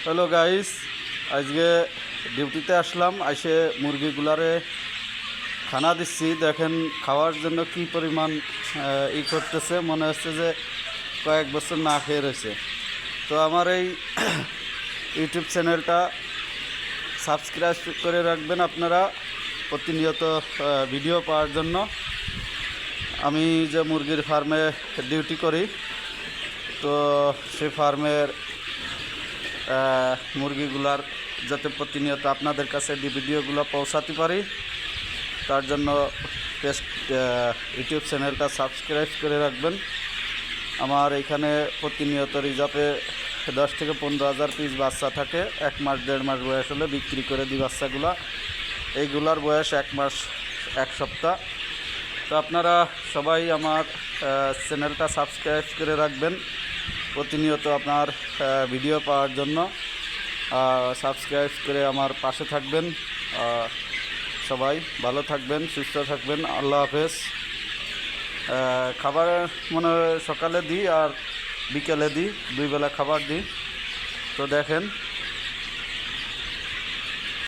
Hello guys, আজকে ডিউটিতে আসলাম। এসে মুরগিগুলারে খানা দিচ্ছি। দেখেন খাওয়ার জন্য কি পরিমাণ করতেছে, মনে হচ্ছে যে কয়েক বছর না খেয়ে রয়েছে। তো আমার এই ইউটিউব চ্যানেলটা সাবস্ক্রাইব করে রাখবেন আপনারা প্রতিনিয়ত ভিডিও পাওয়ার জন্য। আমি যে মুরগির ফার্মে ডিউটি করি, তো সেই ফার্মের মুরগিগুলার যাতে প্রতিনিয়ত আপনাদের কাছে ভিডিওগুলো পৌঁছাতে পারি, তার জন্য ইউটিউব চ্যানেলটা সাবস্ক্রাইব করে রাখবেন। আমার এখানে প্রতিনিয়ত রিজার্ভে 10 থেকে 15,000 পিস বাচ্চা থাকে। 1 মাস 1.5 মাস বয়স হলে বিক্রি করে দিই বাচ্চাগুলা। এইগুলার বয়স 1 মাস 1 সপ্তাহ। তো আপনারা সবাই আমার চ্যানেলটা সাবস্ক্রাইব করে রাখবেন প্রতিনিয়ত আপনার ভিডিও পাওয়ার জন্য। সাবস্ক্রাইব করে আমার পাশে থাকবেন। সবাই ভালো থাকবেন, সুস্থ থাকবেন। আল্লাহ হাফেজ। খাবার মনে সকালে দিই আর বিকেলে দিই, 2 বেলা খাবার দিই। তো দেখেন